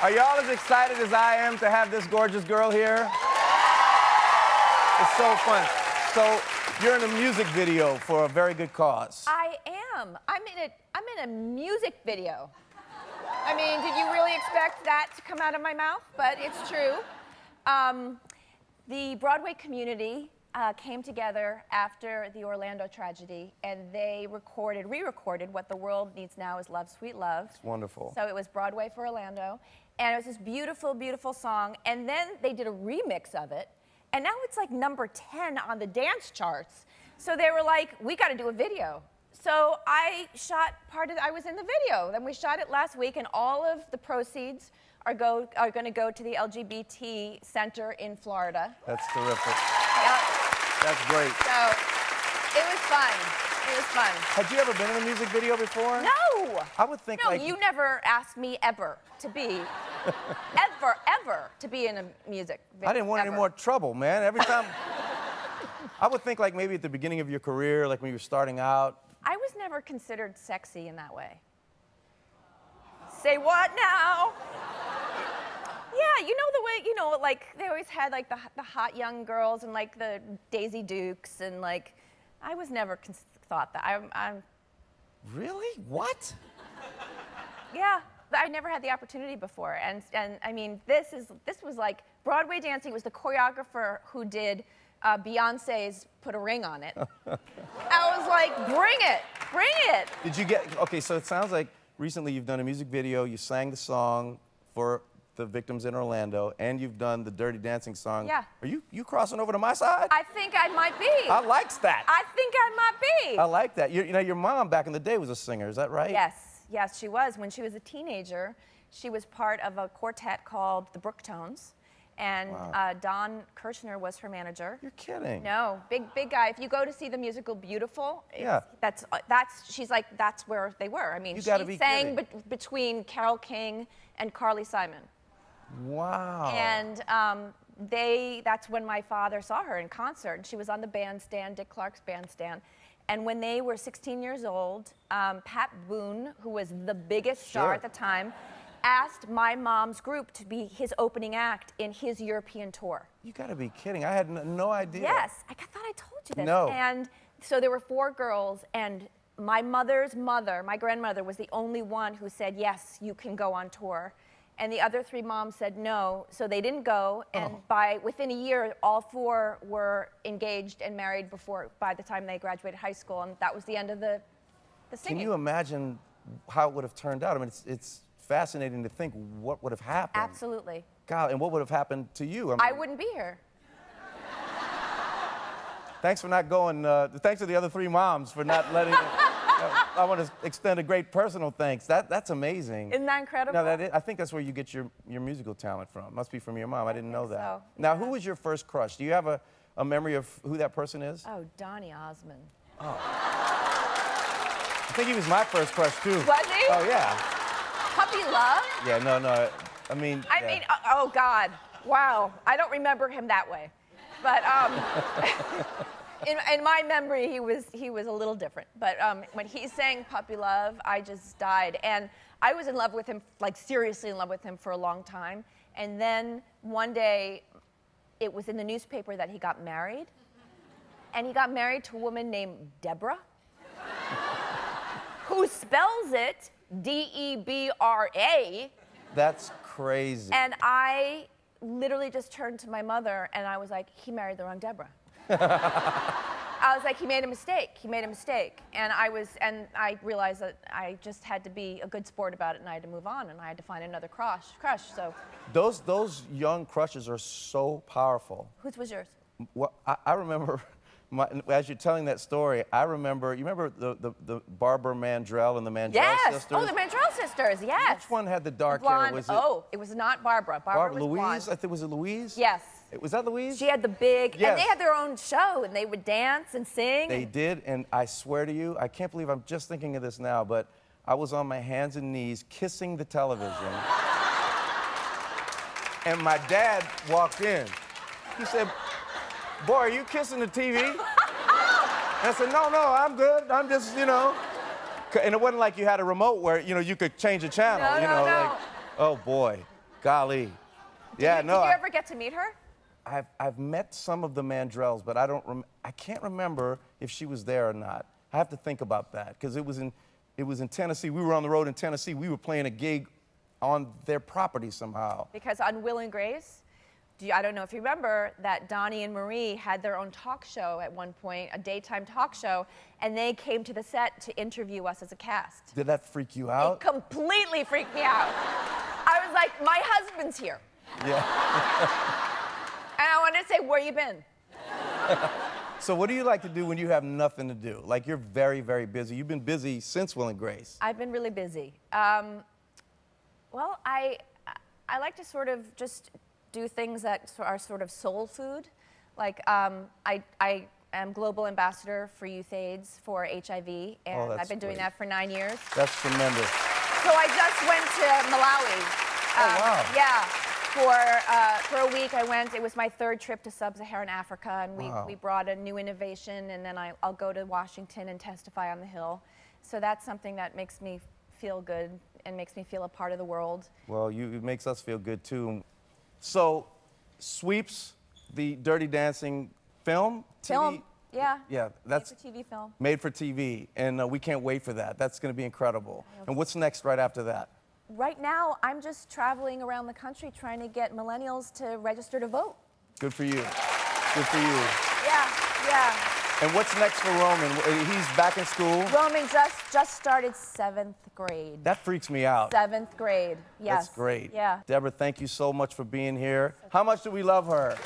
Are y'all as excited as I am to have this gorgeous girl here? It's so fun. So, you're in a music video for a very good cause. I am. I'm in a music video. I mean, did you really expect that to come out of my mouth? But it's true. The Broadway community came together after the Orlando tragedy, and they re-recorded What the World Needs Now is Love, Sweet Love. It's wonderful. So it was Broadway for Orlando, and it was this beautiful, beautiful song, and then they did a remix of it, and now it's like number 10 on the dance charts. So they were like, we got to do a video. So I was in the video. Then we shot it last week, and all of the proceeds are going to go to the LGBT Center in Florida. That's terrific. Yep. That's great. So it was fun. It was fun. Had you ever been in a music video before? No. I would think no, like... you never asked me ever to be, ever to be in a music video. I didn't want any more trouble, man. Every time... I would think like maybe at the beginning of your career, like when you were starting out. I was never considered sexy in that way. Say what now? Yeah, you know the way, you know, like they always had like the hot young girls and like the Daisy Dukes and like, I was never thought that. I'm Really? What? Yeah, I never had the opportunity before, and I mean, this was like Broadway dancing was the choreographer who did Beyonce's Put a Ring on It. I was like, bring it, bring it. Did you get, okay, so it sounds like recently you've done a music video, you sang the song for the victims in Orlando, and you've done the Dirty Dancing song. Yeah. Are you crossing over to my side? I think I might be. I likes that. I think I might be. I like that. You know, your mom back in the day was a singer, is that right? Yes, she was. When she was a teenager, she was part of a quartet called the Brooktones. And wow. Don Kirshner was her manager. You're kidding. No, big guy. If you go to see the musical Beautiful, yeah. She's like, that's where they were. I mean, you she sang between Carole King and Carly Simon. Wow. And that's when my father saw her in concert. And she was on the bandstand, Dick Clark's bandstand. And when they were 16 years old, Pat Boone, who was the biggest star at the time, asked my mom's group to be his opening act in his European tour. You gotta be kidding. I had no idea. Yes, I thought I told you this. No. And so there were 4 girls, and my mother's mother, my grandmother, was the only one who said, yes, you can go on tour. And the other 3 moms said no, so they didn't go, and within a year, all 4 were engaged and married by the time they graduated high school, and that was the end of the singing. Can you imagine how it would have turned out? I mean, it's fascinating to think what would have happened. Absolutely. God, and what would have happened to you? I wouldn't be here. Thanks for not going, thanks to the other 3 moms for not letting I want to extend a great personal thanks. That's amazing. Isn't that incredible? No, I think that's where you get your musical talent from. Must be from your mom. I didn't know that. So. Now, who was your first crush? Do you have a memory of who that person is? Oh, Donny Osmond. Oh. I think he was my first crush, too. Was he? Oh, yeah. Puppy Love? Yeah, no. I mean, oh, God. Wow. I don't remember him that way. But in my memory, he was a little different. But when he sang Puppy Love, I just died. And I was in love with him, like seriously in love with him for a long time. And then one day, it was in the newspaper that he got married. And he got married to a woman named Debra, who spells it D-E-B-R-A. That's crazy. And I literally just turned to my mother and I was like, he married the wrong Debra. I was like, he made a mistake. He made a mistake. And I realized that I just had to be a good sport about it and I had to move on and I had to find another crush. So. Those young crushes are so powerful. Whose was yours? Well, I remember, as you're telling that story, you remember the Barbara Mandrell and the Mandrell sisters? Oh, the Mandrell sisters, yes. Which one had the dark blonde hair? It was not Barbara. Barbara was Louise? blonde. I think, was it Louise? Yes. Was that Louise? She had the big, yes. And they had their own show, and they would dance and sing. They did, and I swear to you, I can't believe I'm just thinking of this now, but I was on my hands and knees kissing the television. And my dad walked in. He said, boy, are you kissing the TV? And I said, no, I'm good. I'm just, And it wasn't like you had a remote where, you could change the channel. No. Like, oh, boy. Golly. Yeah, Did no. you ever get to meet her? I've met some of the Mandrells, but I can't remember if she was there or not. I have to think about that because it was in Tennessee. We were on the road in Tennessee. We were playing a gig on their property somehow. Because on Will and Grace, I don't know if you remember that Donnie and Marie had their own talk show at one point, a daytime talk show, and they came to the set to interview us as a cast. Did that freak you out? It completely freaked me out. I was like, my husband's here. Yeah. And I wanted to say, where you been? So what do you like to do when you have nothing to do? Like you're very, very busy. You've been busy since Will and Grace. I've been really busy. Well, I like to sort of just do things that are sort of soul food. Like I am global ambassador for Youth AIDS for HIV, and I've been doing that for 9 years. That's tremendous. So I just went to Malawi. Oh, wow. Yeah. For a week I went. It was my third trip to sub-Saharan Africa, and we brought a new innovation, and then I'll go to Washington and testify on the Hill. So that's something that makes me feel good and makes me feel a part of the world. Well, it makes us feel good too. So, Sweeps, the Dirty Dancing film? Film, yeah. Yeah, that's made for TV film. Made for TV, and we can't wait for that. That's going to be incredible. And what's next right after that? Right now, I'm just traveling around the country trying to get millennials to register to vote. Good for you. Good for you. Yeah. And what's next for Roman? He's back in school? Roman just started 7th grade. That freaks me out. 7th grade, yes. That's great. Yeah. Debra, thank you so much for being here. How much do we love her?